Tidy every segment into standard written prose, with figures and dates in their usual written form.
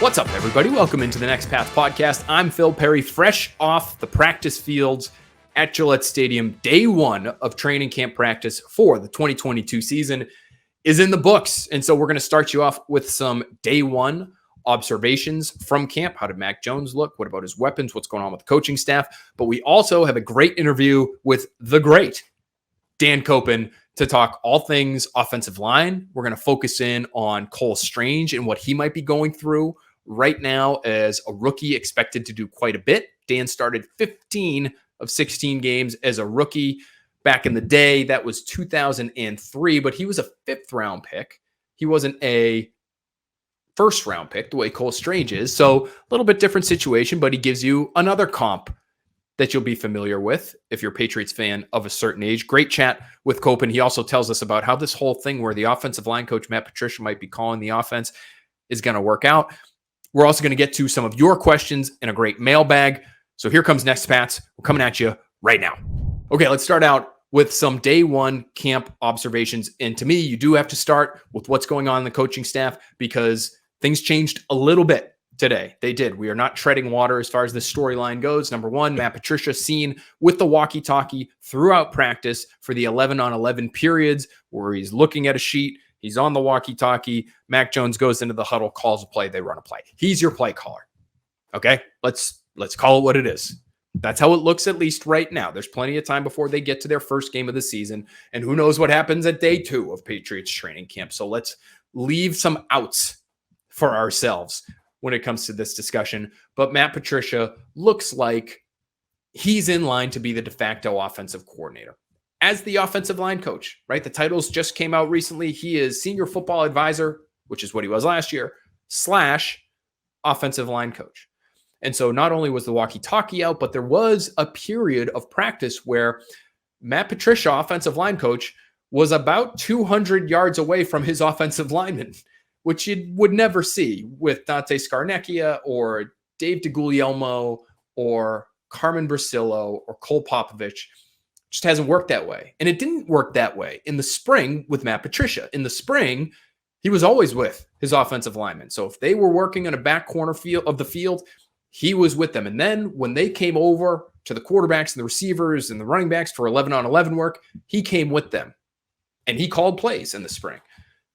What's up, everybody? Welcome into the Next Path podcast. I'm Phil Perry, fresh off the practice fields at Gillette Stadium. Day one of training camp practice for the 2022 season is in the books. And so we're going to start you off with some day one observations from camp. How did Mac Jones look? What about his weapons? What's going on with the coaching staff? But we also have a great interview with the great Dan Koppen to talk all things offensive line. We're going to focus in on Cole Strange and what he might be going through right now as a rookie, expected to do quite a bit. Dan started 15 of 16 games as a rookie back in the day. That was 2003, but he was a fifth round pick. He wasn't a first round pick the way Cole Strange is. So a little bit different situation, but he gives you another comp that you'll be familiar with if you're a Patriots fan of a certain age. Great chat with Koppen. He also tells us about how this whole thing where the offensive line coach, Matt Patricia, might be calling the offense is going to work out. We're also going to get to some of your questions in a great mailbag. So here comes Next Pats. We're coming at you right now. Okay, let's start out with some day one camp observations. And to me, you do have to start with what's going on in the coaching staff because things changed a little bit today. They did. We are not treading water as far as the storyline goes. Number one, Matt Patricia seen with the walkie-talkie throughout practice for the 11-on-11 periods where he's looking at a sheet. He's on the walkie-talkie. Mac Jones goes into the huddle, calls a play, they run a play. He's your play caller. Okay? Let's call it what it is. That's how it looks, at least right now. There's plenty of time before they get to their first game of the season, and who knows what happens at day two of Patriots training camp. So let's leave some outs for ourselves when it comes to this discussion. But Matt Patricia looks like he's in line to be the de facto offensive coordinator. As the offensive line coach, right? The titles just came out recently. He is senior football advisor, which is what he was last year, / offensive line coach. And so not only was the walkie-talkie out, but there was a period of practice where Matt Patricia, offensive line coach, was about 200 yards away from his offensive lineman, which you would never see with Dante Scarnecchia or Dave DeGuglielmo or Carmen Brasillo or Cole Popovich. Just hasn't worked that way. And it didn't work that way in the spring with Matt Patricia. In the spring, he was always with his offensive linemen. So if they were working on a back corner of the field, he was with them. And then when they came over to the quarterbacks and the receivers and the running backs for 11-on-11 work, he came with them. And he called plays in the spring.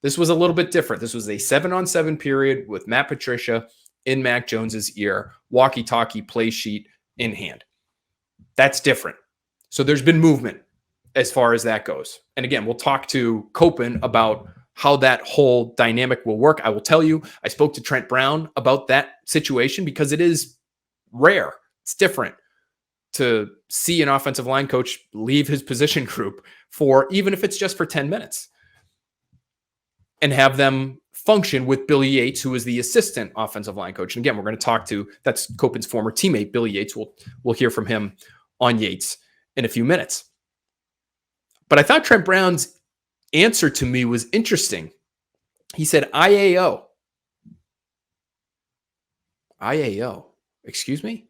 This was a little bit different. This was a 7-on-7 period with Matt Patricia in Mac Jones's ear, walkie-talkie play sheet in hand. That's different. So there's been movement as far as that goes. And again, we'll talk to Koppen about how that whole dynamic will work. I will tell you, I spoke to Trent Brown about that situation because it is rare. It's different to see an offensive line coach leave his position group for, even if it's just for 10 minutes, and have them function with Billy Yates, who is the assistant offensive line coach. And again, we're going to talk to, that's Koppen's former teammate, Billy Yates. We'll hear from him on Yates in a few minutes. But I thought Trent Brown's answer to me was interesting. He said, IAO. IAO. Excuse me?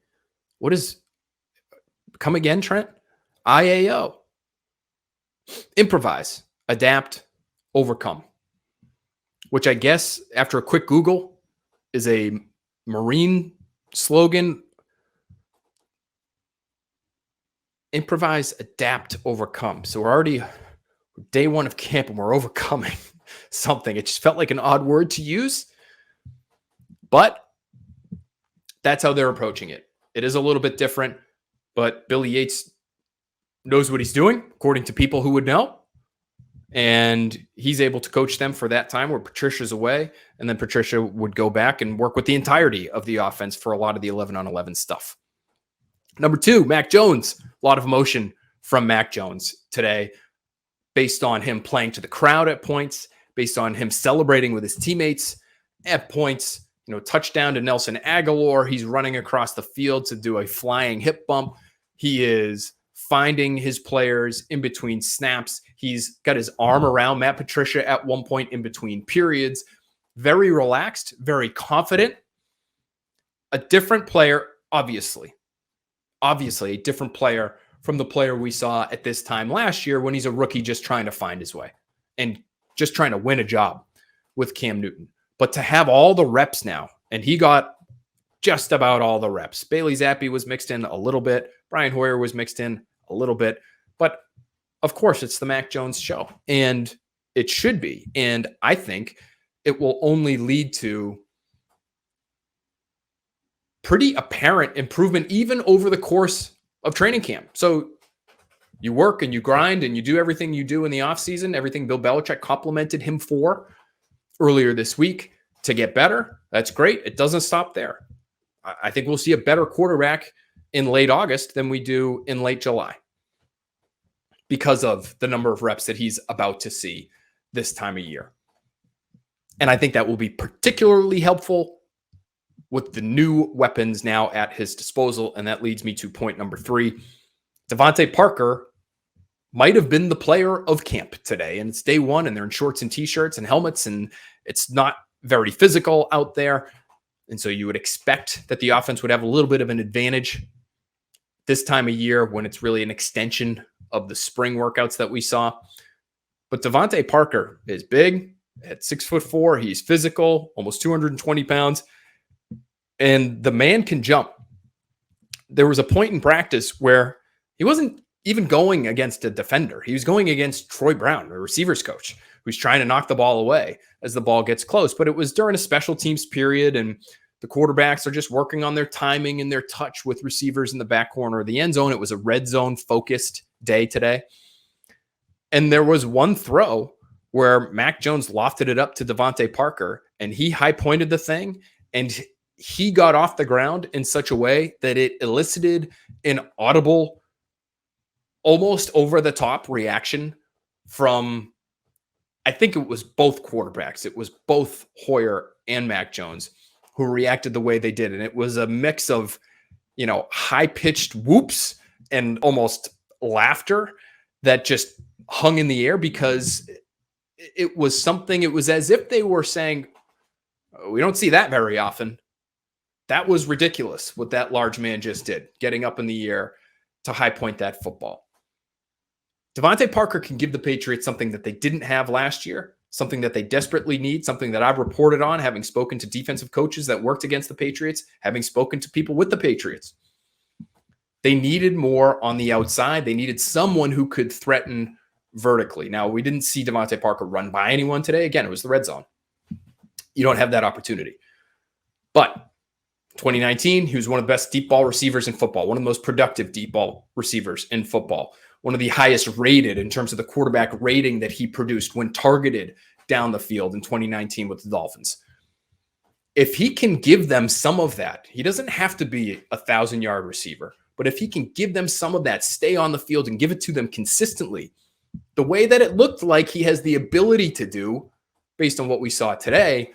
What is, come again, Trent? IAO. Improvise, adapt, overcome. Which I guess, after a quick Google, is a Marine slogan. Improvise, adapt, overcome. So we're already day one of camp and we're overcoming something. It just felt like an odd word to use, but that's how they're approaching it. It is a little bit different, but Billy Yates knows what he's doing, according to people who would know. And he's able to coach them for that time where Patricia's away. And then Patricia would go back and work with the entirety of the offense for a lot of the 11-on-11 stuff. Number two, Mac Jones. A lot of emotion from Mac Jones today based on him playing to the crowd at points, based on him celebrating with his teammates at points. Touchdown to Nelson Aguilar. He's running across the field to do a flying hip bump. He is finding his players in between snaps. He's got his arm around Matt Patricia at one point in between periods. Very relaxed, very confident. A different player, obviously a different player from the player we saw at this time last year when he's a rookie just trying to find his way and just trying to win a job with Cam Newton. But to have all the reps now And he got just about all the reps. Bailey Zappi was mixed in a little bit. Brian Hoyer was mixed in a little bit. But of course, it's the Mac Jones show. And it should be. And I think it will only lead to pretty apparent improvement even over the course of training camp. So you work and you grind and you do everything you do in the offseason, everything Bill Belichick complimented him for earlier this week to get better. That's great. It doesn't stop there. I think we'll see a better quarterback in late August than we do in late July because of the number of reps that he's about to see this time of year. And I think that will be particularly helpful with the new weapons now at his disposal. And that leads me to point number 3. Devontae Parker might have been the player of camp today. And it's day one, and they're in shorts and T-shirts and helmets, and it's not very physical out there. And so you would expect that the offense would have a little bit of an advantage this time of year when it's really an extension of the spring workouts that we saw. But Devontae Parker is big at 6'4". He's physical, almost 220 pounds. And the man can jump. There was a point in practice where he wasn't even going against a defender. He was going against Troy Brown, a receivers coach, who's trying to knock the ball away as the ball gets close. But it was during a special teams period, and the quarterbacks are just working on their timing and their touch with receivers in the back corner of the end zone. It was a red zone focused day today. And there was one throw where Mac Jones lofted it up to Devontae Parker, and he high pointed the thing, and he got off the ground in such a way that it elicited an audible, almost over the top reaction from, I think it was both quarterbacks. It was both Hoyer and Mac Jones who reacted the way they did. And it was a mix of, high pitched whoops and almost laughter that just hung in the air because it was something, it was as if they were saying, we don't see that very often. That was ridiculous what that large man just did, getting up in the air to high point that football. Devontae Parker can give the Patriots something that they didn't have last year, something that they desperately need, something that I've reported on, having spoken to defensive coaches that worked against the Patriots, having spoken to people with the Patriots. They needed more on the outside. They needed someone who could threaten vertically. Now, we didn't see Devontae Parker run by anyone today. Again, it was the red zone. You don't have that opportunity. But 2019, he was one of the best deep ball receivers in football, one of the most productive deep ball receivers in football, one of the highest rated in terms of the quarterback rating that he produced when targeted down the field in 2019 with the Dolphins. If he can give them some of that, he doesn't have to be a 1,000-yard receiver, but if he can give them some of that, stay on the field and give it to them consistently, the way that it looked like he has the ability to do based on what we saw today,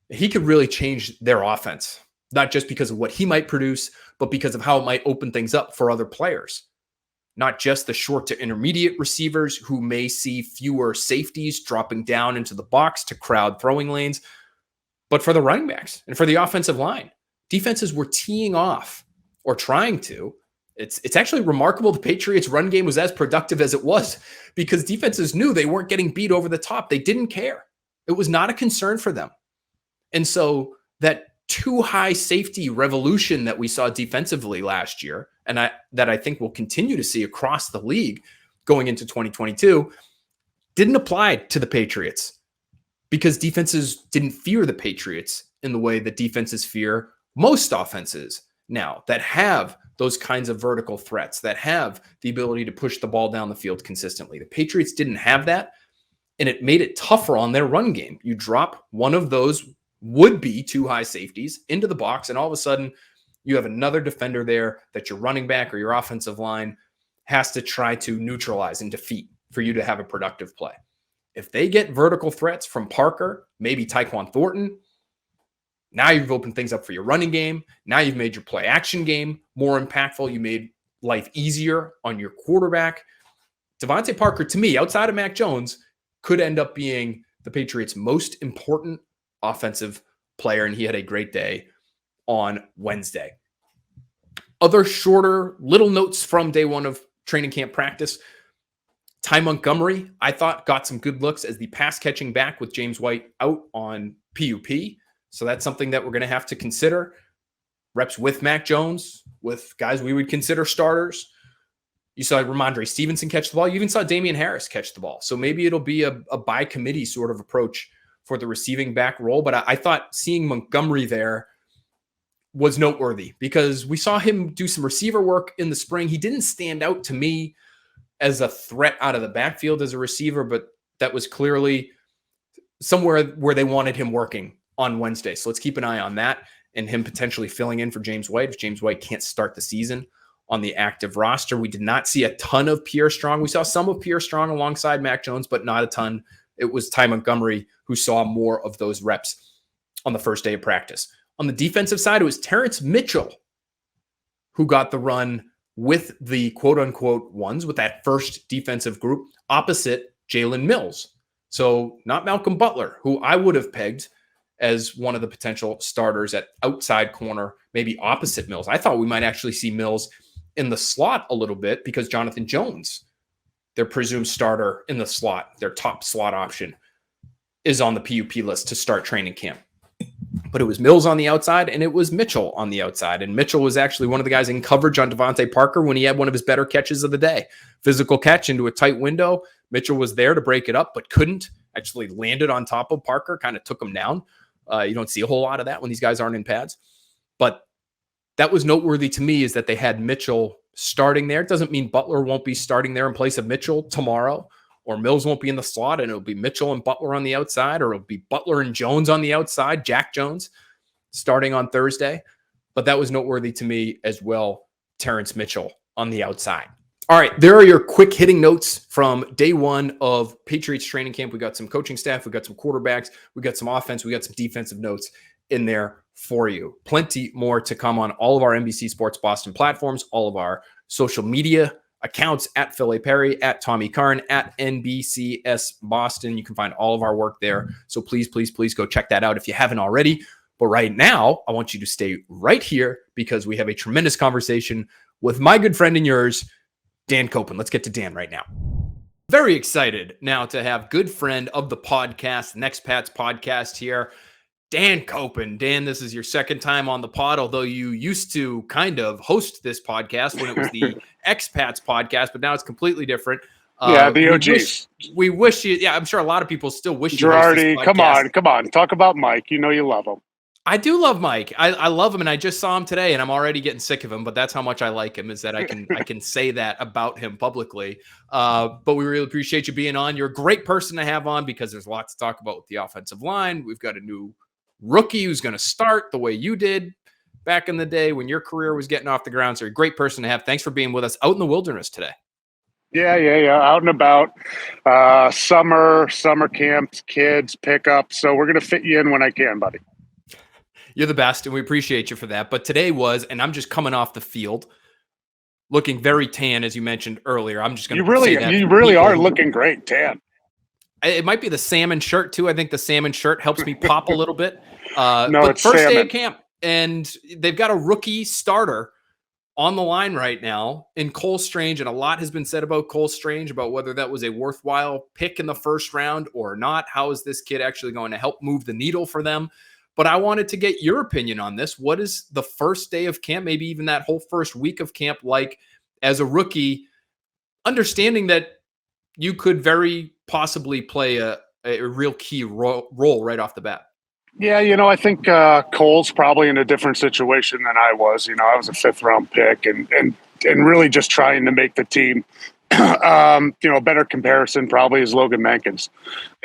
he could really change their offense, not just because of what he might produce, but because of how it might open things up for other players. Not just the short to intermediate receivers who may see fewer safeties dropping down into the box to crowd throwing lanes, but for the running backs and for the offensive line. Defenses were teeing off or trying to. It's actually remarkable the Patriots' run game was as productive as it was because defenses knew they weren't getting beat over the top. They didn't care. It was not a concern for them. And so that too high safety revolution that we saw defensively last year, and that I think we'll continue to see across the league going into 2022, didn't apply to the Patriots because defenses didn't fear the Patriots in the way that defenses fear most offenses now that have those kinds of vertical threats, that have the ability to push the ball down the field consistently. The Patriots didn't have that, and it made it tougher on their run game. You drop one of those would-be too high safeties into the box, and all of a sudden you have another defender there that your running back or your offensive line has to try to neutralize and defeat for you to have a productive play. If they get vertical threats from Parker, maybe Tyquan Thornton, now you've opened things up for your running game. Now you've made your play action game more impactful. You made life easier on your quarterback. Devontae Parker, to me, outside of Mac Jones, could end up being the Patriots' most important offensive player, and he had a great day on Wednesday. Other shorter little notes from day one of training camp practice. Ty Montgomery, I thought, got some good looks as the pass catching back with James White out on PUP. So that's something that we're going to have to consider. Reps with Mac Jones, with guys we would consider starters. You saw Ramondre Stevenson catch the ball. You even saw Damian Harris catch the ball. So maybe it'll be a by committee sort of approach for the receiving back role. But I thought seeing Montgomery there was noteworthy because we saw him do some receiver work in the spring. He didn't stand out to me as a threat out of the backfield as a receiver, but that was clearly somewhere where they wanted him working on Wednesday. So let's keep an eye on that and him potentially filling in for James White if James White can't start the season on the active roster. We did not see a ton of Pierre Strong. We saw some of Pierre Strong alongside Mac Jones, but not a ton. It was Ty Montgomery who saw more of those reps on the first day of practice. On the defensive side, it was Terrence Mitchell who got the run with the quote-unquote ones, with that first defensive group opposite Jalen Mills. So not Malcolm Butler, who I would have pegged as one of the potential starters at outside corner, maybe opposite Mills. I thought we might actually see Mills in the slot a little bit because Jonathan Jones, their presumed starter in the slot, their top slot option, is on the PUP list to start training camp. But it was Mills on the outside and it was Mitchell on the outside. And Mitchell was actually one of the guys in coverage on Devontae Parker when he had one of his better catches of the day. Physical catch into a tight window. Mitchell was there to break it up, but couldn't. Actually landed on top of Parker, kind of took him down. You don't see a whole lot of that when these guys aren't in pads. But that was noteworthy to me, is that they had Mitchell starting there. It doesn't mean Butler won't be starting there in place of Mitchell tomorrow, or Mills won't be in the slot and it'll be Mitchell and Butler on the outside, or it'll be Butler and Jones on the outside, Jack Jones starting on Thursday. But that was noteworthy to me as well, Terrence Mitchell on the outside. All right, there are your quick hitting notes from day one of Patriots training camp. We got some coaching staff, we got some quarterbacks, we got some offense, we got some defensive notes in there for you. Plenty more to come on all of our NBC Sports Boston platforms, all of our social media accounts, at Phil A. Perry, at Tommy Karn, at NBCS Boston. You can find all of our work there. So please, please, please go check that out if you haven't already. But right now, I want you to stay right here because we have a tremendous conversation with my good friend and yours, Dan Koppen. Let's get to Dan right now. Very excited now to have good friend of the podcast, Next Pat's podcast here, Dan Koppen. Dan, this is your second time on the pod, although you used to kind of host this podcast when it was the Expats podcast, but now it's completely different. The OGs. We wish you, I'm sure a lot of people still wish you Girardi, come on. Talk about Mike. You know you love him. I do love Mike. I love him, and I just saw him today, and I'm already getting sick of him. But that's how much I like him, is that I can say that about him publicly. But we really appreciate you being on. You're a great person to have on because there's lots to talk about with the offensive line. We've got a new rookie who's going to start the way you did back in the day when your career was getting off the ground. So you're a great person to have. Thanks for being with us out in the wilderness today. Yeah. Out and about. Summer camps, kids, pickup. So we're going to fit you in when I can, buddy. You're the best, and we appreciate you for that. But today was, and I'm just coming off the field, looking very tan, as you mentioned earlier. I'm just going to say that. You really are looking great, tan. It might be the salmon shirt, too. I think the salmon shirt helps me pop a little bit. No, but it's first salmon. day of camp, and they've got a rookie starter on the line right now in Cole Strange, and a lot has been said about Cole Strange, about whether that was a worthwhile pick in the first round or not. How is this kid actually going to help move the needle for them? But I wanted to get your opinion on this. What is the first day of camp, maybe even that whole first week of camp, like as a rookie, understanding that you could very possibly play a real key role right off the bat? Yeah, I think Cole's probably in a different situation than I was. I was a 5th-round pick and really just trying to make the team. A better comparison probably is Logan Mankins.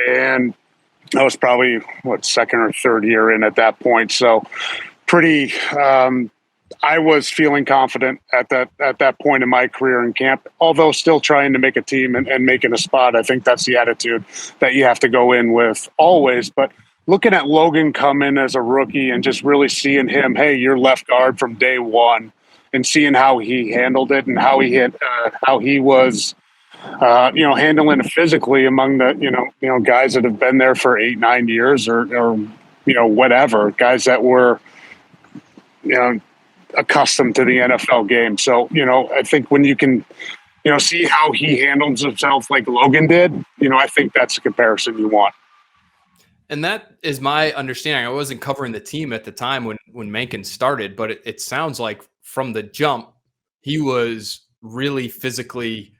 And I was probably, second or third year in at that point. So pretty I was feeling confident at that point in my career in camp, although still trying to make a team and making a spot. I think that's the attitude that you have to go in with always. But looking at Logan come in as a rookie and just really seeing him, hey, you're left guard from day one, and seeing how he handled it and how he was handling it physically among the, guys that have been there for 8-9 years or whatever, guys that were, accustomed to the NFL game. So, I think when you can, see how he handles himself like Logan did, I think that's the comparison you want. And that is my understanding. I wasn't covering the team at the time when Mencken started, but it sounds like from the jump, he was really physically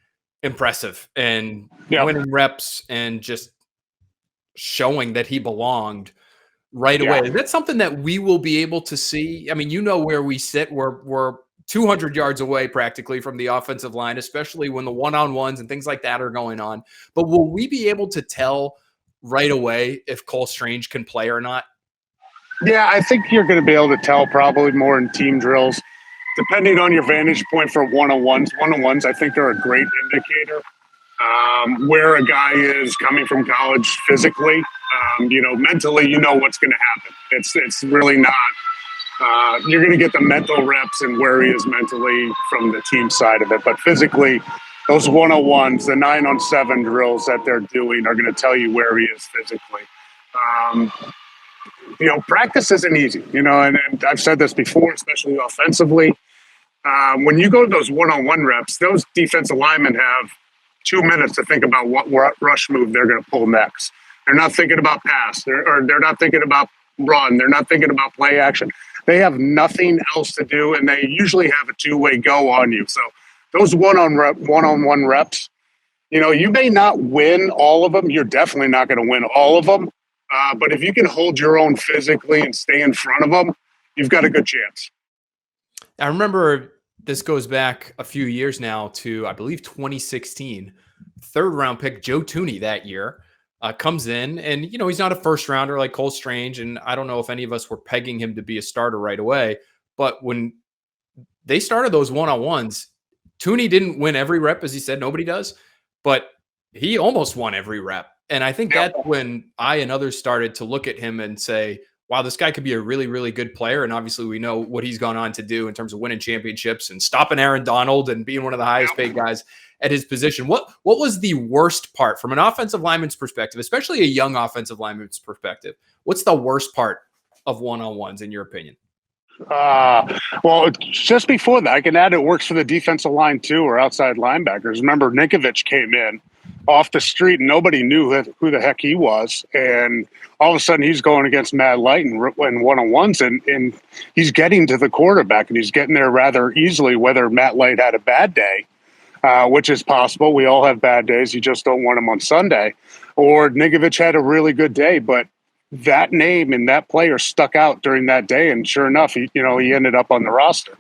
impressive and Yeah. winning reps and just showing that he belonged right away. Yeah. Is that something that we will be able to see? I mean, you know where we sit. We're 200 yards away practically from the offensive line, especially when the one-on-ones and things like that are going on. But will we be able to tell right away if Cole Strange can play or not? Yeah, I think you're going to be able to tell probably more in team drills, depending on your vantage point for one-on-ones. One-on-ones, I think, are a great indicator where a guy is coming from college physically. Mentally, you know what's going to happen. It's really not. You're going to get the mental reps and where he is mentally from the team side of it. But physically, those one-on-ones, the 9-on-7 drills that they're doing are going to tell you where he is physically. Practice isn't easy, and I've said this before, especially offensively. When you go to those one-on-one reps, those defensive linemen have 2 minutes to think about what rush move they're going to pull next. They're not thinking about pass, they're not thinking about run, they're not thinking about play action. They have nothing else to do, and they usually have a two-way go on you. So those one-on-one reps, you may not win all of them. You're definitely not going to win all of them. But if you can hold your own physically and stay in front of them, you've got a good chance. I remember this goes back a few years now to, I believe, 2016. Third-round pick Joe Thuney that year comes in, and, he's not a first-rounder like Cole Strange, and I don't know if any of us were pegging him to be a starter right away. But when they started those one-on-ones, Thuney didn't win every rep, as he said. Nobody does. But he almost won every rep. And I think that's when I and others started to look at him and say, wow, this guy could be a really, really good player. And obviously we know what he's gone on to do in terms of winning championships and stopping Aaron Donald and being one of the highest paid guys at his position. What was the worst part from an offensive lineman's perspective, especially a young offensive lineman's perspective? What's the worst part of one-on-ones in your opinion? Well, just before that, I can add it works for the defensive line too, or outside linebackers. Remember, Ninkovich came in off the street and nobody knew who the heck he was. And all of a sudden he's going against Matt Light in one-on-ones and he's getting to the quarterback and he's getting there rather easily, whether Matt Light had a bad day, which is possible. We all have bad days. You just don't want them on Sunday. Or Ninkovich had a really good day, but that name and that player stuck out during that day. And sure enough, he ended up on the roster.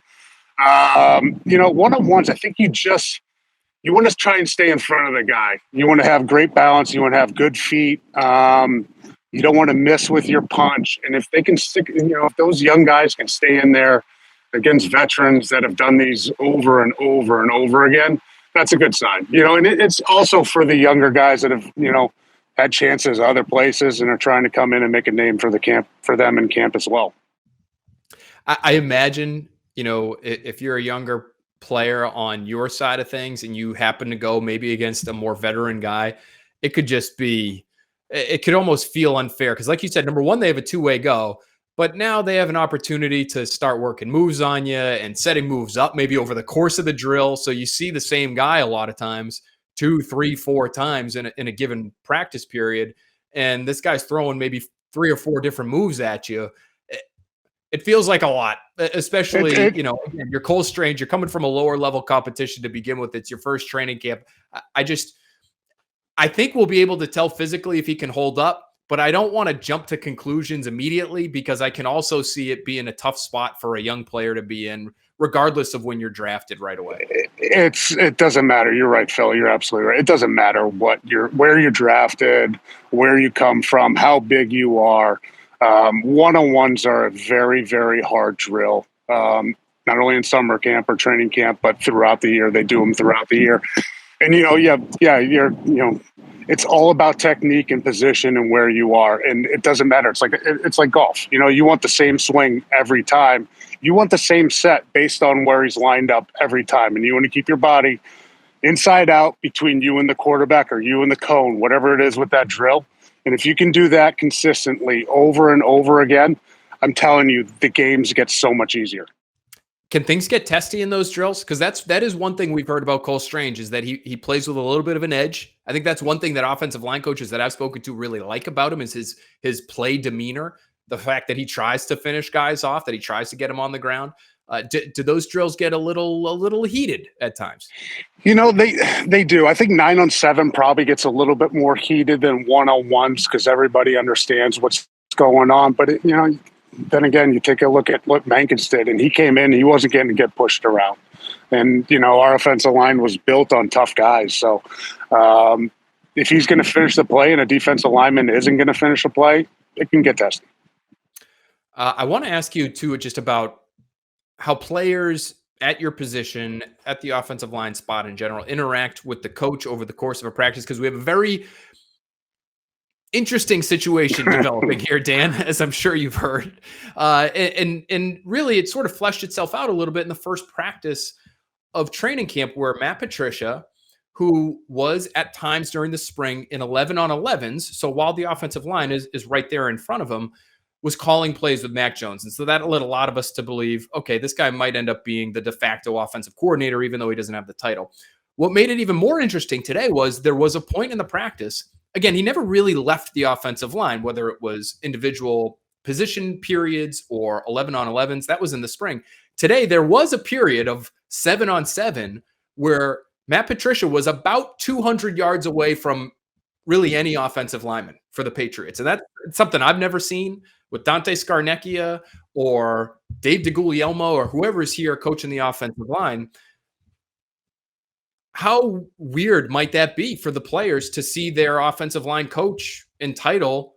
One-on-ones, I think you want to try and stay in front of the guy. You want to have great balance. You want to have good feet. You don't want to miss with your punch. And if they can stick, if those young guys can stay in there against veterans that have done these over and over and over again, that's a good sign. And it's also for the younger guys that have, had chances other places and are trying to come in and make a name for them in camp as well. I imagine, if you're a younger player on your side of things and you happen to go maybe against a more veteran guy, it could almost feel unfair. Because like you said, number one, they have a two-way go, but now they have an opportunity to start working moves on you and setting moves up maybe over the course of the drill. So you see the same guy a lot of times, 2, 3, 4 times in a given practice period. And this guy's throwing maybe 3 or 4 different moves at you. It feels like a lot, especially, again, you're Cole Strange, you're coming from a lower level competition to begin with. It's your first training camp. I think we'll be able to tell physically if he can hold up, but I don't want to jump to conclusions immediately because I can also see it being a tough spot for a young player to be in, regardless of when you're drafted right away. It doesn't matter. You're right, Phil. You're absolutely right. It doesn't matter where you're drafted, where you come from, how big you are. One-on-ones are a very, very hard drill, not only in summer camp or training camp, but throughout the year. They do them throughout the year. And, it's all about technique and position and where you are. And it doesn't matter. It's like golf. You want the same swing every time. You want the same set based on where he's lined up every time. And you want to keep your body inside out between you and the quarterback or you and the cone, whatever it is with that drill. And if you can do that consistently over and over again, I'm telling you, the games get so much easier. Can things get testy in those drills? Because that is one thing we've heard about Cole Strange, is that he plays with a little bit of an edge. I think that's one thing that offensive line coaches that I've spoken to really like about him is his play demeanor. The fact that he tries to finish guys off, that he tries to get them on the ground. Do those drills get a little heated at times? They do. I think 9-on-7 probably gets a little bit more heated than 1-on-1s because everybody understands what's going on. But then again, you take a look at what Mankins did, and he came in, he wasn't getting to get pushed around. And, our offensive line was built on tough guys. So if he's going to finish the play and a defensive lineman isn't going to finish the play, it can get testy. I want to ask you, too, just about how players at your position, at the offensive line spot in general, interact with the coach over the course of a practice, because we have a very interesting situation developing here, Dan, as I'm sure you've heard. And really, it sort of fleshed itself out a little bit in the first practice of training camp, where Matt Patricia, who was at times during the spring in 11-on-11s, so while the offensive line is right there in front of him, was calling plays with Mac Jones. And so that led a lot of us to believe, okay, this guy might end up being the de facto offensive coordinator, even though he doesn't have the title. What made it even more interesting today was there was a point in the practice. Again, he never really left the offensive line, whether it was individual position periods or 11-on-11s. That was in the spring. Today, there was a period of 7-on-7 where Matt Patricia was about 200 yards away from really any offensive lineman for the Patriots. And that's something I've never seen with Dante Scarnecchia or Dave DeGuglielmo or whoever is here coaching the offensive line. How weird might that be for the players to see their offensive line coach entitle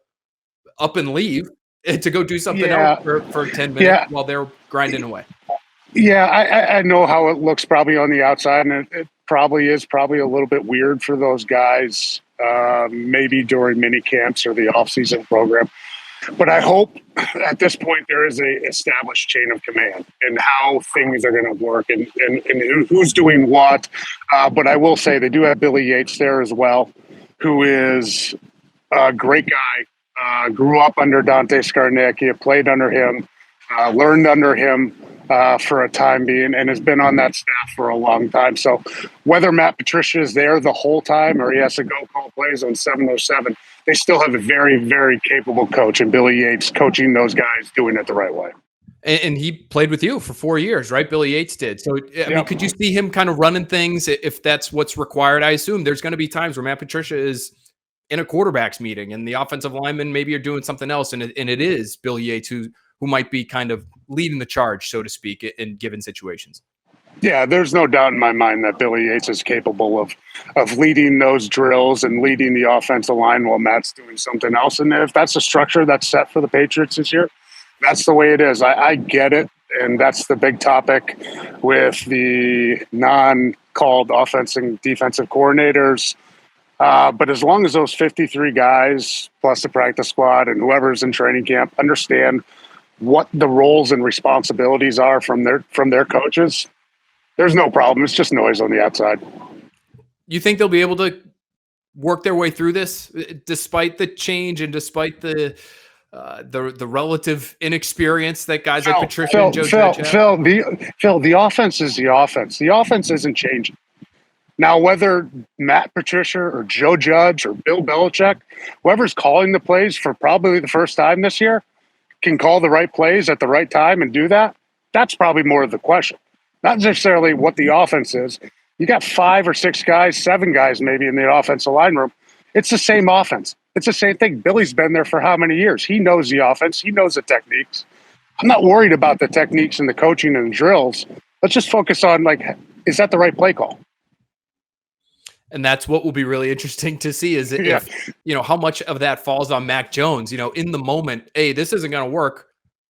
up and leave to go do something else for 10 minutes while they're grinding away? Yeah, I know how it looks probably on the outside, and it probably is a little bit weird for those guys, maybe during mini camps or the off-season program. But I hope at this point there is a established chain of command and how things are going to work and who's doing what. But I will say they do have Billy Yates there as well, who is a great guy, grew up under Dante Scarnecchia, played under him, learned under him for a time being, and has been on that staff for a long time. So whether Matt Patricia is there the whole time or he has to go call plays on 707, they still have a very, very capable coach in Billy Yates coaching those guys, doing it the right way. And he played with you for 4 years, right? Billy Yates did. So, I mean, could you see him kind of running things if that's what's required? I assume there's going to be times where Matt Patricia is in a quarterback's meeting and the offensive linemen maybe are doing something else. And it is Billy Yates who might be kind of leading the charge, so to speak, in given situations. Yeah, there's no doubt in my mind that Billy Yates is capable of leading those drills and leading the offensive line while Matt's doing something else. And if that's a structure that's set for the Patriots this year, that's the way it is. I get it. And that's the big topic with the non-called offensive and defensive coordinators. But as long as those 53 guys plus the practice squad and whoever's in training camp understand what the roles and responsibilities are from their coaches, there's no problem. It's just noise on the outside. You think they'll be able to work their way through this despite the change and despite the relative inexperience that guys like Patricia and Joe Judge have? Phil, the offense is the offense. The offense isn't changing. Now, whether Matt Patricia or Joe Judge or Bill Belichick, whoever's calling the plays for probably the first time this year, can call the right plays at the right time and do that, that's probably more of the question. Not necessarily what the offense is. You got 5 or 6 guys, 7 guys maybe in the offensive line room. It's the same offense. It's the same thing. Billy's been there for how many years? He knows the offense. He knows the techniques. I'm not worried about the techniques and the coaching and the drills. Let's just focus on, is that the right play call? And that's what will be really interesting to see is if, how much of that falls on Mac Jones, in the moment, hey, this isn't going to work.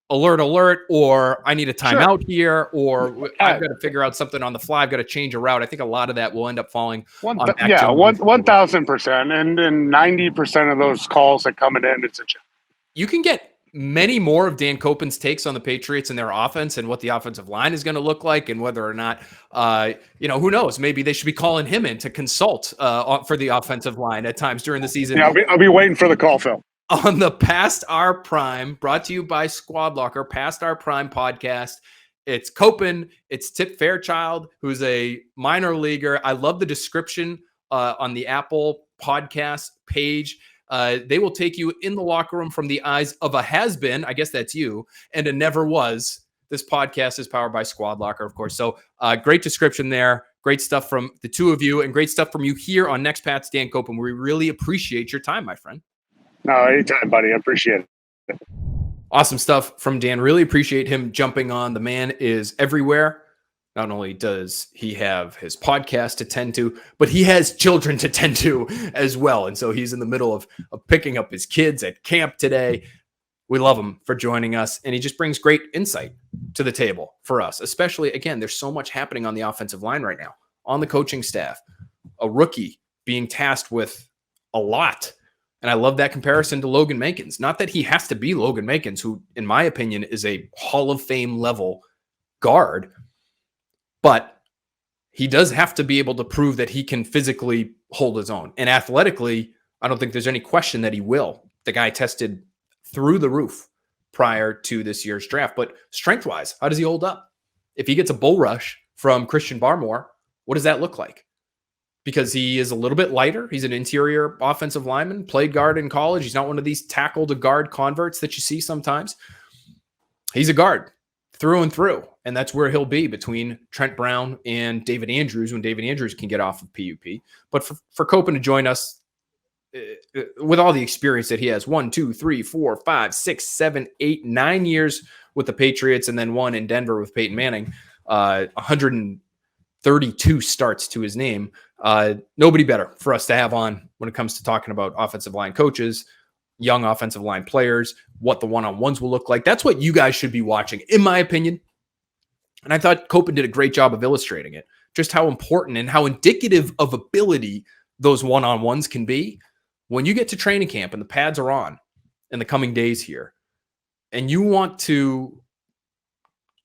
Alert, or I need a timeout here, or I've got to figure out something on the fly. I've got to change a route. I think a lot of that will end up falling on Mac Jones. 1,000%. And 90% of those calls that coming in, it's a check. You can get many more of Dan Koppen's takes on the Patriots and their offense and what the offensive line is going to look like and whether or not, who knows? Maybe they should be calling him in to consult for the offensive line at times during the season. Yeah, I'll be waiting for the call, Phil. On the Past Our Prime, brought to you by Squad Locker, Past Our Prime podcast. It's Koppen. It's Tip Fairchild, who's a minor leaguer. I love the description on the Apple podcast page. They will take you in the locker room from the eyes of a has-been, I guess that's you, and a never was. This podcast is powered by Squad Locker, of course. So great description there. Great stuff from the two of you and great stuff from you here on Next Pat's Dan Koppen. We really appreciate your time, my friend. No, anytime, buddy. I appreciate it. Awesome stuff from Dan. Really appreciate him jumping on. The man is everywhere. Not only does he have his podcast to tend to, but he has children to tend to as well. And so he's in the middle of picking up his kids at camp today. We love him for joining us, and he just brings great insight to the table for us, especially, again, there's so much happening on the offensive line right now, on the coaching staff, a rookie being tasked with a lot. And I love that comparison to Logan Mankins. Not that he has to be Logan Mankins, who, in my opinion, is a Hall of Fame level guard, but he does have to be able to prove that he can physically hold his own. And athletically, I don't think there's any question that he will. The guy tested through the roof prior to this year's draft. But strength-wise, how does he hold up? If he gets a bull rush from Christian Barmore, what does that look like? Because he is a little bit lighter. He's an interior offensive lineman, played guard in college. He's not one of these tackle to guard converts that you see sometimes. He's a guard through and through. And that's where he'll be between Trent Brown and David Andrews when David Andrews can get off of PUP. But for Koppen to join us with all the experience that he has, 1, 2, 3, 4, 5, 6, 7, 8, 9 years with the Patriots, and then one in Denver with Peyton Manning, 132 starts to his name. Nobody better for us to have on when it comes to talking about offensive line coaches, young offensive line players, what the one-on-ones will look like. That's what you guys should be watching, in my opinion. And I thought Koppen did a great job of illustrating it, just how important and how indicative of ability those one-on-ones can be. When you get to training camp and the pads are on in the coming days here, and you want to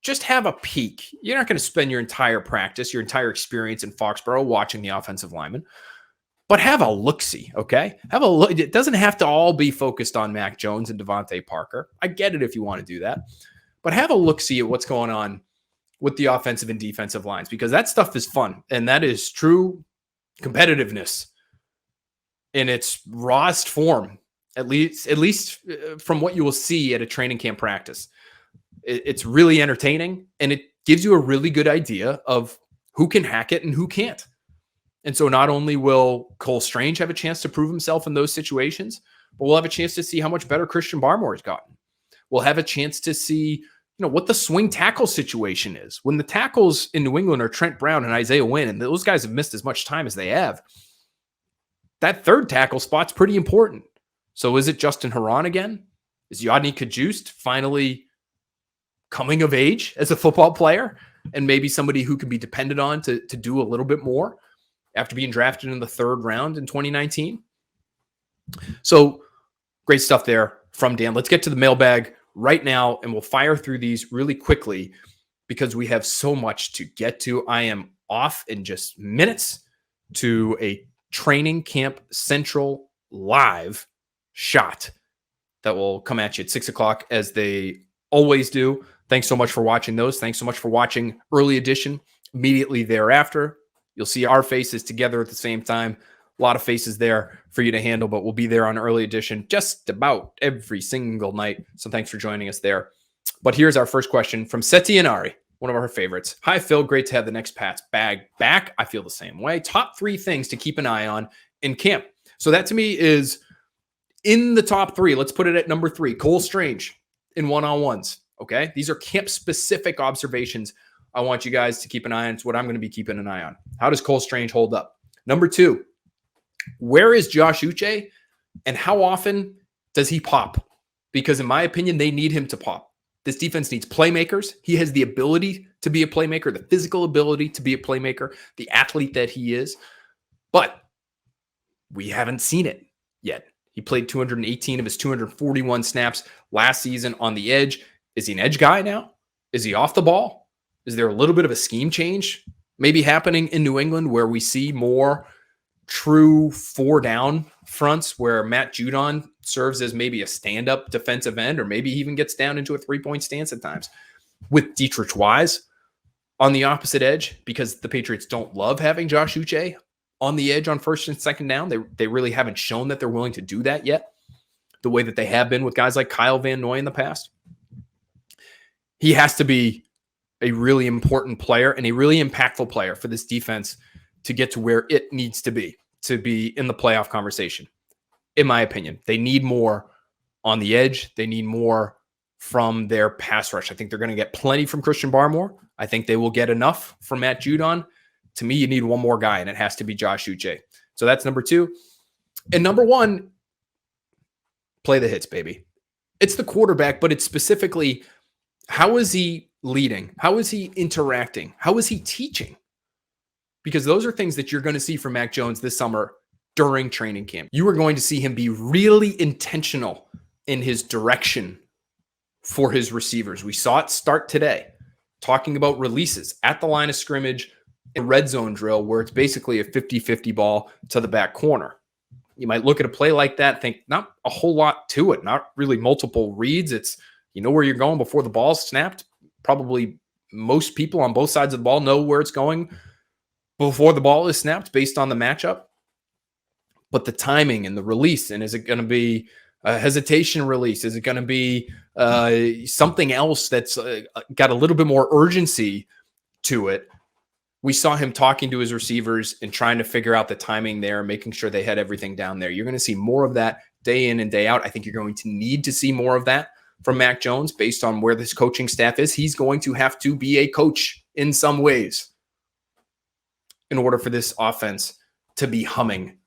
just have a peek, you're not going to spend your entire practice, your entire experience in Foxborough watching the offensive lineman, but have a look-see, okay? Have a look. It doesn't have to all be focused on Mac Jones and Devontae Parker. I get it if you want to do that, but have a look-see at what's going on with the offensive and defensive lines, because that stuff is fun, and that is true competitiveness in its rawest form, at least from what you will see at a training camp practice. It's really entertaining, and it gives you a really good idea of who can hack it and who can't. And so not only will Cole Strange have a chance to prove himself in those situations, but we'll have a chance to see how much better Christian Barmore has gotten. We'll have a chance to see, what the swing tackle situation is. When the tackles in New England are Trent Brown and Isaiah Wynn, and those guys have missed as much time as they have, that third tackle spot's pretty important. So is it Justin Herron again? Is Yodny Kajust finally coming of age as a football player and maybe somebody who can be depended on to do a little bit more after being drafted in the third round in 2019? So great stuff there from Dan. Let's get to the mailbag right now, and we'll fire through these really quickly because we have so much to get to. I am off in just minutes to a Training Camp Central live shot that will come at you at 6 o'clock as they always do. Thanks so much for watching those. Thanks so much for watching Early Edition immediately thereafter. You'll see our faces together at the same time. A lot of faces there for you to handle, but we'll be there on Early Edition just about every single night. So thanks for joining us there. But here's our first question from Setianari, one of our favorites. Hi, Phil. Great to have the Next Pat's bag back. I feel the same way. Top 3 things to keep an eye on in camp. So that to me is in the top 3. Let's put it at number 3. Cole Strange in one-on-ones. Okay. These are camp specific observations I want you guys to keep an eye on. It's what I'm going to be keeping an eye on. How does Cole Strange hold up? Number 2, where is Josh Uche and how often does he pop? Because in my opinion, they need him to pop. This defense needs playmakers. He has the ability to be a playmaker, the physical ability to be a playmaker, the athlete that he is. But we haven't seen it yet. He played 218 of his 241 snaps last season on the edge. Is he an edge guy now? Is he off the ball? Is there a little bit of a scheme change maybe happening in New England where we see more true 4-down fronts where Matt Judon serves as maybe a stand-up defensive end, or maybe he even gets down into a 3-point stance at times? with Dietrich Wise on the opposite edge, because the Patriots don't love having Josh Uche on the edge on first and second down. They really haven't shown that they're willing to do that yet, the way that they have been with guys like Kyle Van Noy in the past. He has to be a really important player and a really impactful player for this defense to get to where it needs to be in the playoff conversation. In my opinion, they need more on the edge. They need more from their pass rush. I think they're going to get plenty from Christian Barmore. I think they will get enough from Matt Judon. To me, you need one more guy, and it has to be Josh Uche. So that's number 2. And number 1, play the hits, baby. It's the quarterback, but it's specifically, how is he leading? How is he interacting? How is he teaching? Because those are things that you're going to see from Mac Jones this summer during training camp. You are going to see him be really intentional in his direction for his receivers. We saw it start today, talking about releases at the line of scrimmage, a red zone drill where it's basically a 50-50 ball to the back corner. You might look at a play like that, think not a whole lot to it, not really multiple reads. It's, you know where you're going before the ball's snapped. Probably most people on both sides of the ball know where it's going before the ball is snapped based on the matchup. But the timing and the release, and is it going to be a hesitation release? Is it going to be something else that's got a little bit more urgency to it? We saw him talking to his receivers and trying to figure out the timing there, making sure they had everything down there. You're going to see more of that day in and day out. I think you're going to need to see more of that from Mac Jones based on where this coaching staff is. He's going to have to be a coach in some ways in order for this offense to be humming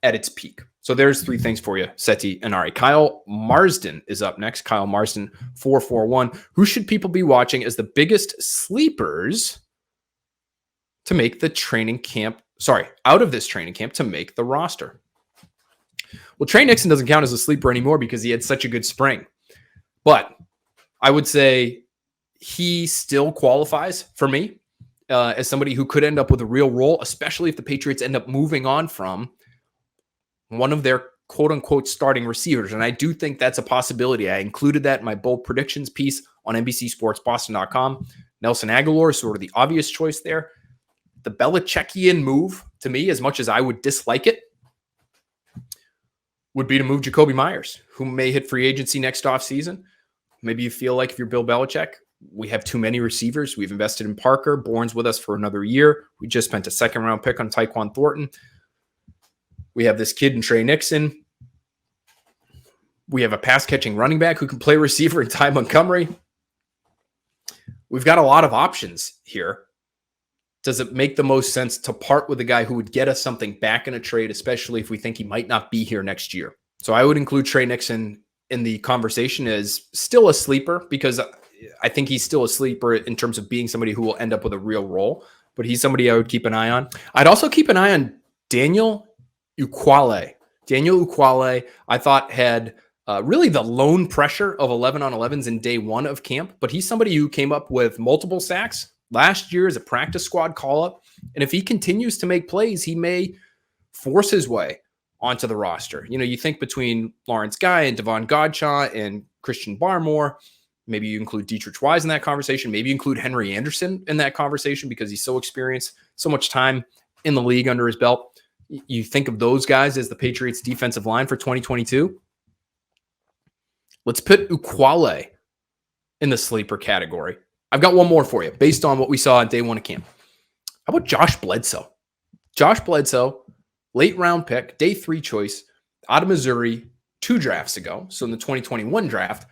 at its peak. So there's 3 things for you, Seti and Ari. Kyle Marsden is up next. Kyle Marsden, 441. Who should people be watching as the biggest sleepers to make the training camp, out of this training camp to make the roster? Well, Trey Nixon doesn't count as a sleeper anymore because he had such a good spring. But I would say he still qualifies for me as somebody who could end up with a real role, especially if the Patriots end up moving on from one of their quote-unquote starting receivers. And I do think that's a possibility. I included that in my bold predictions piece on NBC Sports Boston.com. Nelson Aguilar is sort of the obvious choice there. The Belichickian move, to me, as much as I would dislike it, would be to move Jacoby Myers, who may hit free agency next offseason. Maybe you feel like if you're Bill Belichick, we have too many receivers. We've invested in Parker. Bourne's with us for another year. We just spent a second-round pick on Tyquan Thornton. We have this kid in Trey Nixon. We have a pass-catching running back who can play receiver in Ty Montgomery. We've got a lot of options here. Does it make the most sense to part with a guy who would get us something back in a trade, especially if we think he might not be here next year? So I would include Trey Nixon in the conversation as still a sleeper, because I think he's still a sleeper in terms of being somebody who will end up with a real role, but he's somebody I would keep an eye on. I'd also keep an eye on Daniel Uquale. Daniel Uquale, I thought, had really the lone pressure of 11-on-11s in day 1 of camp, but he's somebody who came up with multiple sacks last year as a practice squad call-up. And if he continues to make plays, he may force his way onto the roster. You know, you think between Lawrence Guy and Devon Godshaw and Christian Barmore, maybe you include Dietrich Wise in that conversation. Maybe you include Henry Anderson in that conversation because he's so experienced, so much time in the league under his belt. You think of those guys as the Patriots defensive line for 2022. Let's put Uquale in the sleeper category. I've got one more for you based on what we saw on day 1 of camp. How about Josh Bledsoe? Josh Bledsoe, late round pick, day 3 choice out of Missouri 2 drafts ago. So in the 2021 draft,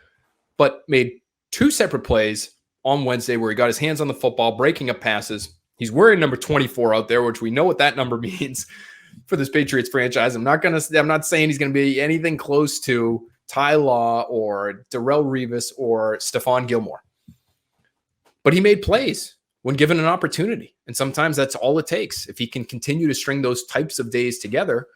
but made 2 separate plays on Wednesday where he got his hands on the football, breaking up passes. He's wearing number 24 out there, which we know what that number means for this Patriots franchise. I'm not saying he's going to be anything close to Ty Law or Darrelle Revis or Stephon Gilmore. But he made plays when given an opportunity. And sometimes that's all it takes. If he can continue to string those types of days together,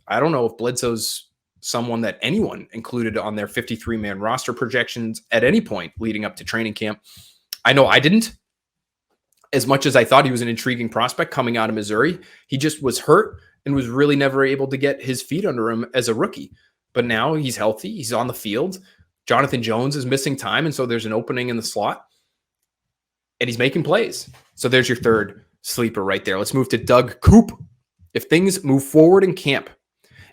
I don't know if Bledsoe's someone that anyone included on their 53-man roster projections at any point leading up to training camp. I know I didn't. As much as I thought he was an intriguing prospect coming out of Missouri, he just was hurt and was really never able to get his feet under him as a rookie. But now he's healthy. He's on the field. Jonathan Jones is missing time, and so there's an opening in the slot. and he's making plays. So there's your third sleeper right there. Let's move to Doug Coop. If things move forward in camp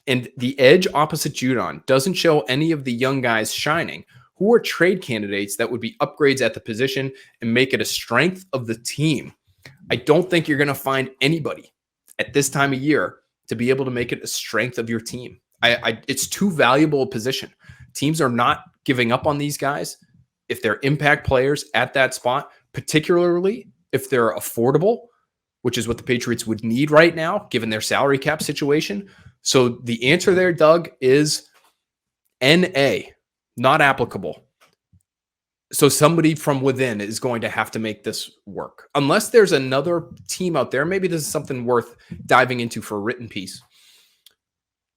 and the edge opposite Judon doesn't show any of the young guys shining, who are trade candidates that would be upgrades at the position and make it a strength of the team? I don't think you're going to find anybody at this time of year to be able to make it a strength of your team. It's too valuable a position. Teams are not giving up on these guys if they're impact players at that spot, particularly if they're affordable, which is what the Patriots would need right now, given their salary cap situation. So the answer there, Doug, is NA, not applicable. So somebody from within is going to have to make this work. Unless there's another team out there, maybe this is something worth diving into for a written piece,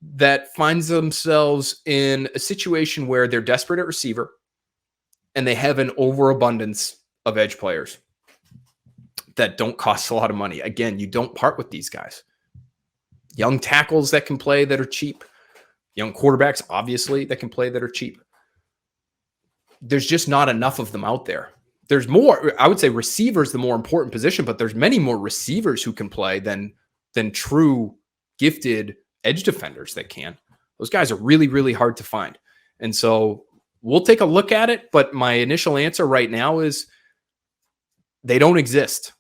that finds themselves in a situation where they're desperate at receiver and they have an overabundance of edge players that don't cost a lot of money. Again, you don't part with these guys. Young tackles that can play that are cheap. Young quarterbacks, obviously, that can play that are cheap. There's just not enough of them out there. There's more, I would say receivers, the more important position, but there's many more receivers who can play than true gifted edge defenders that can. Those guys are really, really hard to find. And so we'll take a look at it, but my initial answer right now is they don't exist,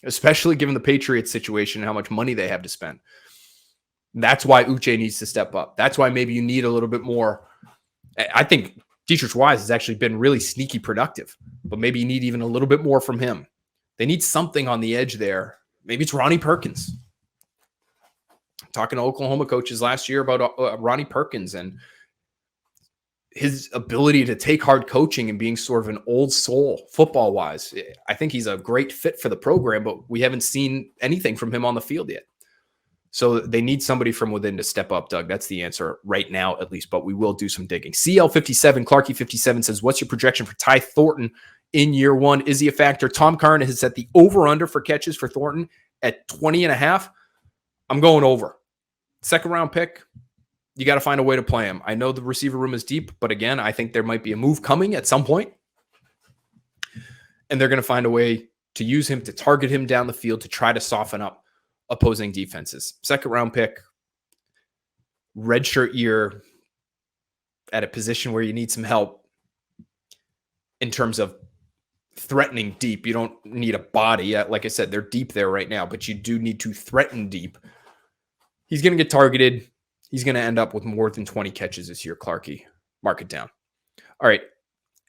especially given the Patriots situation and how much money they have to spend. That's why Uche needs to step up. That's why maybe you need a little bit more. I think Dietrich Wise has actually been really sneaky productive, but maybe you need even a little bit more from him. They need something on the edge there. Maybe it's Ronnie Perkins. Talking to Oklahoma coaches last year about Ronnie Perkins and his ability to take hard coaching and being sort of an old soul football-wise. I think he's a great fit for the program, but we haven't seen anything from him on the field yet. So they need somebody from within to step up, Doug. That's the answer right now, at least, but we will do some digging. CL57, Clarky57 says, what's your projection for Ty Thornton in year one? Is he a factor? Tom Karn has set the over-under for catches for Thornton at 20.5. I'm going over. Second round pick, you got to find a way to play him. I know the receiver room is deep, but again, I think there might be a move coming at some point. And they're going to find a way to use him, to target him down the field, to try to soften up opposing defenses. Second round pick, redshirt year at a position where you need some help in terms of threatening deep. You don't need a body. Like I said, they're deep there right now, but you do need to threaten deep. He's going to get targeted. He's going to end up with more than 20 catches this year, Clarky. Mark it down. All right.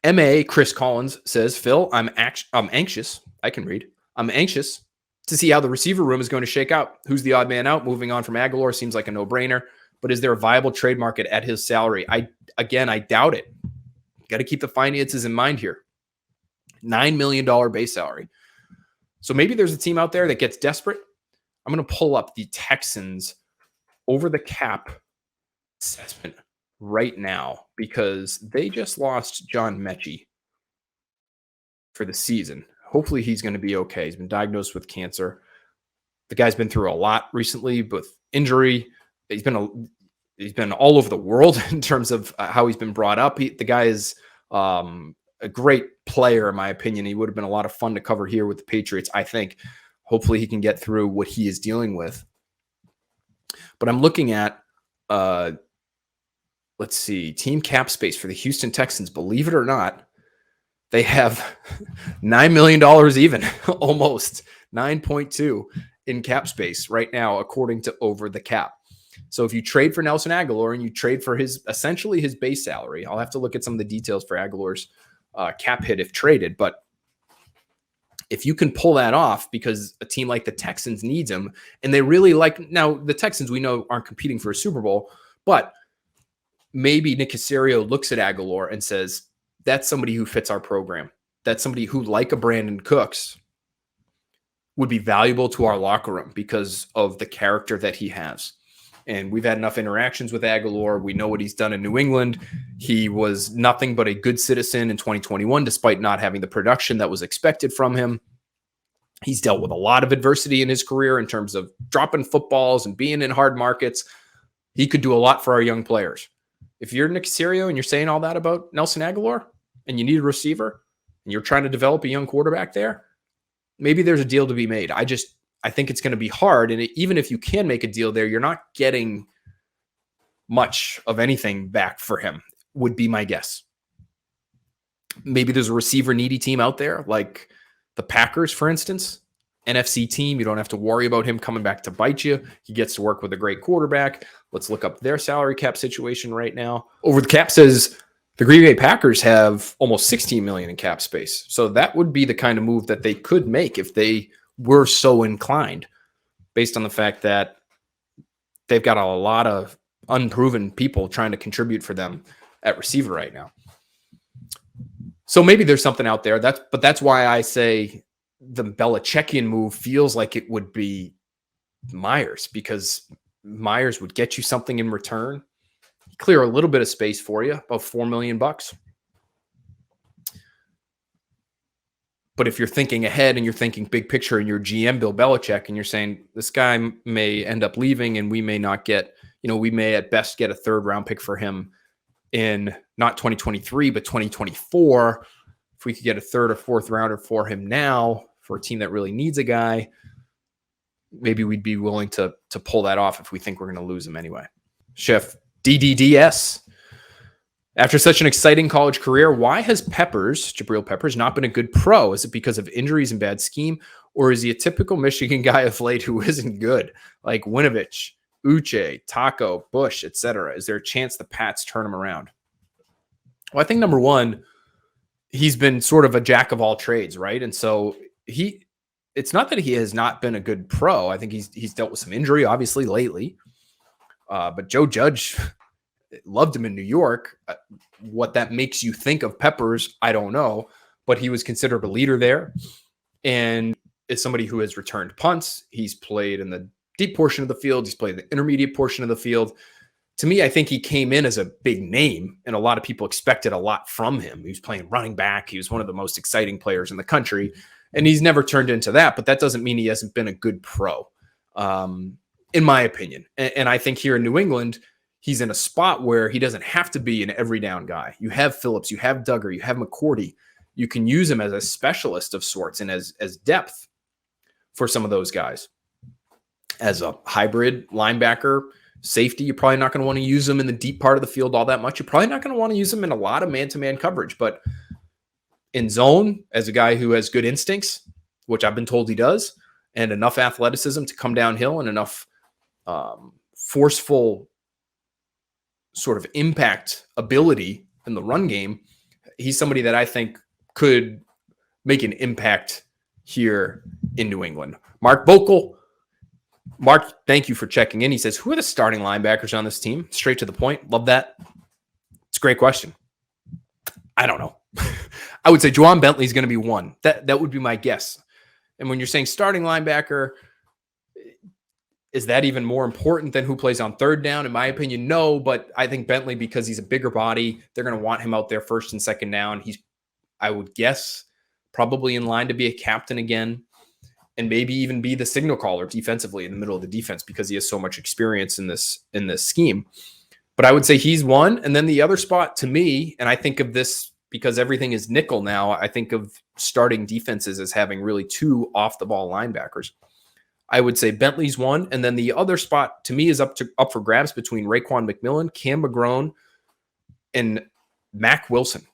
MA Chris Collins says, Phil, I'm anxious. I can read. I'm anxious to see how the receiver room is going to shake out. Who's the odd man out? Moving on from Aguilar seems like a no-brainer, but is there a viable trade market at his salary? I doubt it. Got to keep the finances in mind here. $9 million base salary. So maybe there's a team out there that gets desperate. I'm going to pull up the Texans over the cap assessment right now because they just lost John Mechie for the season. Hopefully he's going to be okay. He's been diagnosed with cancer. The guy's been through a lot recently with injury. He's been all over the world in terms of how he's been brought up. The guy is a great player, in my opinion. He would have been a lot of fun to cover here with the Patriots, I think. Hopefully he can get through what he is dealing with. But I'm looking at, let's see, team cap space for the Houston Texans. Believe it or not, they have $9 million even, almost 9.2 in cap space right now, according to Over the Cap. So if you trade for Nelson Aguilar and you trade for essentially his base salary, I'll have to look at some of the details for Aguilar's cap hit if traded. But if you can pull that off because a team like the Texans needs him, and they really like, now the Texans we know aren't competing for a Super Bowl, but maybe Nick Caserio looks at Aguilar and says, that's somebody who fits our program. That's somebody who, like a Brandon Cooks, would be valuable to our locker room because of the character that he has. And we've had enough interactions with Aguilar. We know what he's done in New England. He was nothing but a good citizen in 2021, despite not having the production that was expected from him. He's dealt with a lot of adversity in his career in terms of dropping footballs and being in hard markets. He could do a lot for our young players. If you're Nick Caserio and you're saying all that about Nelson Aguilar and you need a receiver and you're trying to develop a young quarterback there, maybe there's a deal to be made. I think it's going to be hard. And even if you can make a deal there, you're not getting much of anything back for him, would be my guess. Maybe there's a receiver needy team out there, like the Packers, for instance, NFC team. You don't have to worry about him coming back to bite you. He gets to work with a great quarterback. Let's look up their salary cap situation right now. Over the Cap says the Green Bay Packers have almost $16 million in cap space. So that would be the kind of move that they could make if they were so inclined, based on the fact that they've got a lot of unproven people trying to contribute for them at receiver right now. So maybe there's something out there. That's why I say the Belichickian move feels like it would be Myers, because Myers would get you something in return, clear a little bit of space for you, about $4 million. But if you're thinking ahead and you're thinking big picture and you're GM Bill Belichick and you're saying this guy may end up leaving and we may not get, we may at best get a 3rd round pick for him in not 2023, but 2024. If we could get a 3rd or 4th rounder for him now for a team that really needs a guy, maybe we'd be willing to pull that off if we think we're going to lose him anyway. Chef DDDS. After such an exciting college career, why has Jabril Peppers, not been a good pro? Is it because of injuries and bad scheme? Or is he a typical Michigan guy of late who isn't good? Like Winovich, Uche, Taco, Bush, etc. Is there a chance the Pats turn him around? Well, I think number one, he's been sort of a jack of all trades, right? And so it's not that he has not been a good pro. I think he's dealt with some injury, obviously, lately. But Joe Judge loved him in New York. What that makes you think of Peppers, I don't know. But he was considered a leader there. And is somebody who has returned punts. He's played in the deep portion of the field. He's played the intermediate portion of the field. To me, I think he came in as a big name, and a lot of people expected a lot from him. He was playing running back. He was one of the most exciting players in the country, and he's never turned into that. But that doesn't mean he hasn't been a good pro, in my opinion. And I think here in New England, he's in a spot where he doesn't have to be an every down guy. You have Phillips, you have Duggar, you have McCourty. You can use him as a specialist of sorts and as depth for some of those guys. As a hybrid linebacker, safety, you're probably not going to want to use them in the deep part of the field all that much. You're probably not going to want to use them in a lot of man-to-man coverage. But in zone, as a guy who has good instincts, which I've been told he does, and enough athleticism to come downhill and enough forceful sort of impact ability in the run game, he's somebody that I think could make an impact here in New England. Mark Bokel. Mark, thank you for checking in. He says, who are the starting linebackers on this team? Straight to the point. Love that. It's a great question. I don't know. I would say Juwan Bentley is going to be one. That would be my guess. And when you're saying starting linebacker, is that even more important than who plays on 3rd down? In my opinion, no. But I think Bentley, because he's a bigger body, they're going to want him out there 1st and 2nd down. He's, I would guess, probably in line to be a captain again. And maybe even be the signal caller defensively in the middle of the defense because he has so much experience in this scheme. But I would say he's one. And then the other spot to me, and I think of this because everything is nickel now, I think of starting defenses as having really 2 off-the-ball linebackers. I would say Bentley's one. And then the other spot to me is up for grabs between Raekwon McMillan, Cam McGrone, and Mack Wilson.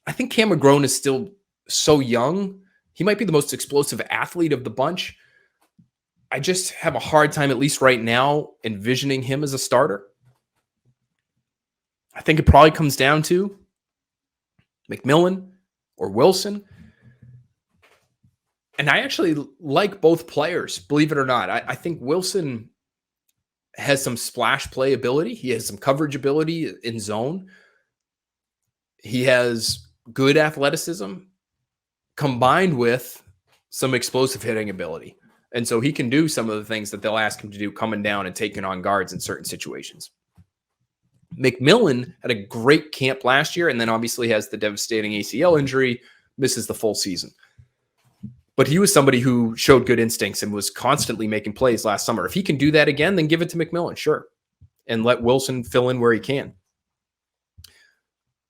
I think Cam McGrone is still so young. He might be the most explosive athlete of the bunch. I just have a hard time, at least right now, envisioning him as a starter. I think it probably comes down to McMillan or Wilson. And I actually like both players, believe it or not. I think Wilson has some splash play ability. He has some coverage ability in zone. He has good athleticism, combined with some explosive hitting ability. And so he can do some of the things that they'll ask him to do, coming down and taking on guards in certain situations. McMillan had a great camp last year and then obviously has the devastating ACL injury, misses the full season. But he was somebody who showed good instincts and was constantly making plays last summer. If he can do that again, then give it to McMillan, sure. And let Wilson fill in where he can.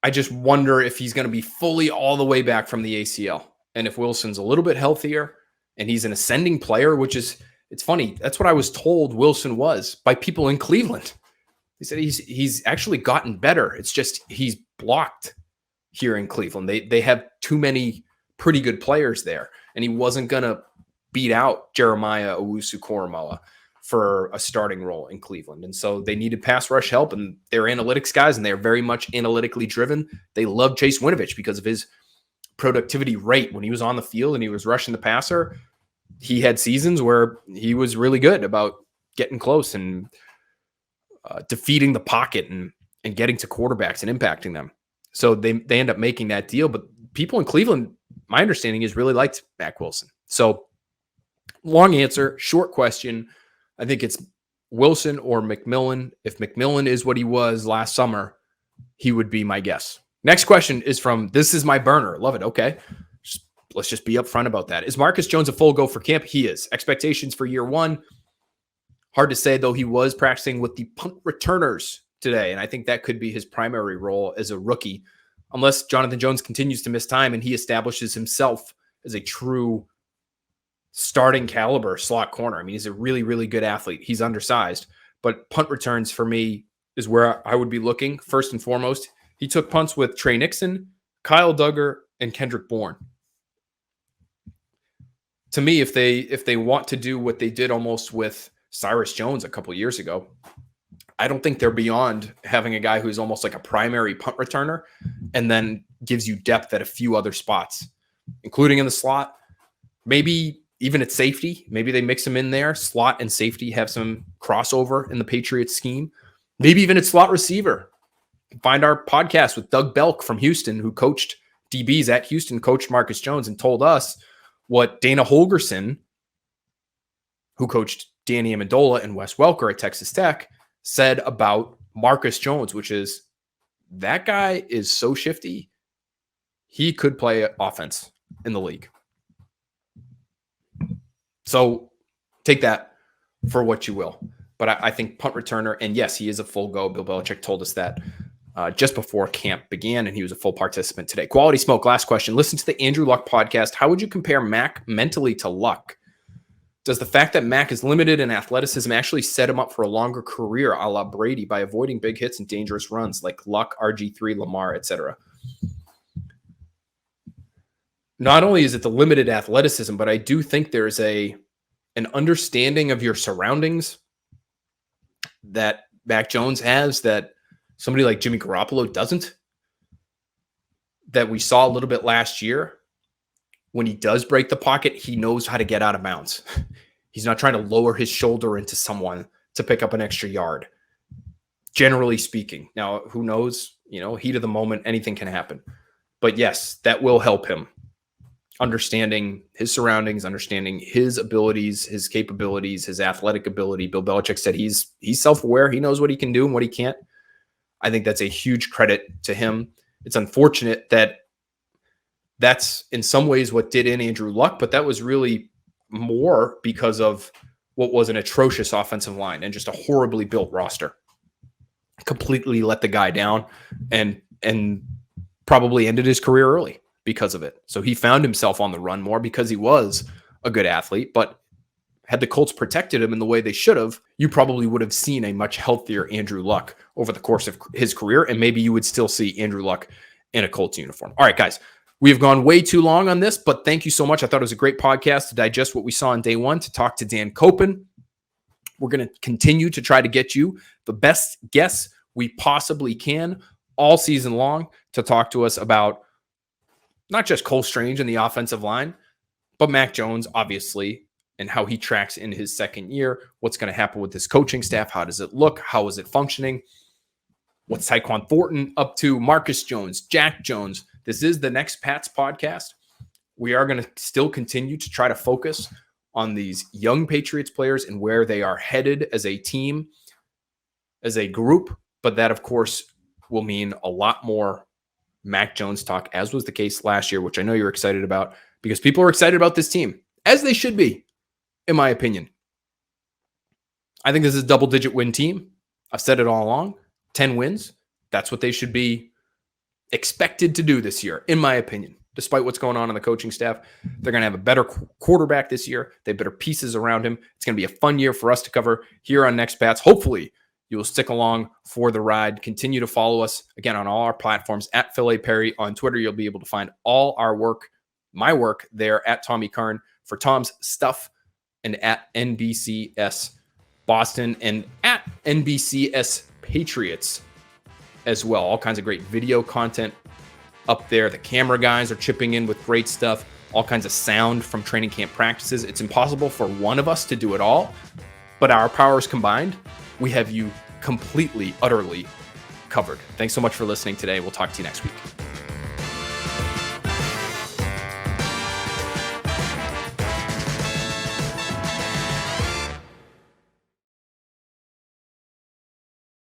I just wonder if he's going to be fully all the way back from the ACL. And if Wilson's a little bit healthier and he's an ascending player, which is, it's funny. That's what I was told Wilson was by people in Cleveland. They said he's actually gotten better. It's just he's blocked here in Cleveland. They have too many pretty good players there. And he wasn't going to beat out Jeremiah Owusu-Koramoah for a starting role in Cleveland. And so they needed pass rush help, and they're analytics guys, and they're very much analytically driven. They love Chase Winovich because of his productivity rate. When he was on the field and he was rushing the passer, he had seasons where he was really good about getting close and defeating the pocket and getting to quarterbacks and impacting them. So they end up making that deal. But people in Cleveland, my understanding is, really liked Mack Wilson. So long answer, short question. I think it's Wilson or McMillan. If McMillan is what he was last summer, he would be my guess. Next question is from This Is My Burner. Love it. Okay. Let's just be upfront about that. Is Marcus Jones a full go for camp? He is. Expectations for year one. Hard to say, though. He was practicing with the punt returners today, and I think that could be his primary role as a rookie, unless Jonathan Jones continues to miss time and he establishes himself as a true starting caliber slot corner. I mean, he's a really, really good athlete. He's undersized, but punt returns for me is where I would be looking first and foremost. He took punts with Trey Nixon, Kyle Duggar, and Kendrick Bourne. To me, if they want to do what they did almost with Cyrus Jones a couple years ago, I don't think they're beyond having a guy who's almost like a primary punt returner and then gives you depth at a few other spots, including in the slot, maybe even at safety. Maybe they mix him in there. Slot and safety have some crossover in the Patriots scheme. Maybe even at slot receiver. Find our podcast with Doug Belk from Houston, who coached DBs at Houston, coached Marcus Jones, and told us what Dana Holgerson, who coached Danny Amendola and Wes Welker at Texas Tech, said about Marcus Jones, which is that guy is so shifty, he could play offense in the league. So take that for what you will. But I think punt returner, and yes, he is a full go. Bill Belichick told us that just before camp began, and he was a full participant today. Quality Smoke, last question. Listen to the Andrew Luck podcast. How would you compare Mac mentally to Luck? Does the fact that Mac is limited in athleticism actually set him up for a longer career a la Brady by avoiding big hits and dangerous runs like Luck, RG3, Lamar, etc.? Not only is it the limited athleticism, but I do think there's an understanding of your surroundings that Mac Jones has that somebody like Jimmy Garoppolo doesn't, that we saw a little bit last year. When he does break the pocket, he knows how to get out of bounds. He's not trying to lower his shoulder into someone to pick up an extra yard, generally speaking. Now, who knows? Heat of the moment, anything can happen. But yes, that will help him. Understanding his surroundings, understanding his abilities, his capabilities, his athletic ability. Bill Belichick said he's self-aware. He knows what he can do and what he can't. I think that's a huge credit to him. It's unfortunate that that's in some ways what did in Andrew Luck, but that was really more because of what was an atrocious offensive line and just a horribly built roster. Completely let the guy down and probably ended his career early because of it. So he found himself on the run more because he was a good athlete, but had the Colts protected him in the way they should have, you probably would have seen a much healthier Andrew Luck over the course of his career, and maybe you would still see Andrew Luck in a Colts uniform. All right, guys, we have gone way too long on this, but thank you so much. I thought it was a great podcast to digest what we saw on day one, to talk to Dan Koppen. We're going to continue to try to get you the best guests we possibly can all season long to talk to us about not just Cole Strange and the offensive line, but Mac Jones, obviously, and how he tracks in his second year. What's going to happen with his coaching staff? How does it look? How is it functioning? What's Tyquan Thornton up to? Marcus Jones, Jack Jones. This is the Next Pats podcast. We are going to still continue to try to focus on these young Patriots players and where they are headed as a team, as a group. But that, of course, will mean a lot more Mac Jones talk, as was the case last year, which I know you're excited about because people are excited about this team, as they should be, in my opinion. I think this is a double-digit win team. I've said it all along. 10 wins. That's what they should be expected to do this year, in my opinion. Despite what's going on the coaching staff, they're going to have a better quarterback this year. They have better pieces around him. It's going to be a fun year for us to cover here on Next Pats. Hopefully, you will stick along for the ride. Continue to follow us, again, on all our platforms, at Phil A. Perry. On Twitter, you'll be able to find all our work, my work there, at Tommy Karn for Tom's stuff, and at NBCS Boston, and at NBCS Patriots as well. All kinds of great video content up there. The camera guys are chipping in with great stuff, all kinds of sound from training camp practices. It's impossible for one of us to do it all, but our powers combined, we have you completely, utterly covered. Thanks so much for listening today. We'll talk to you next week.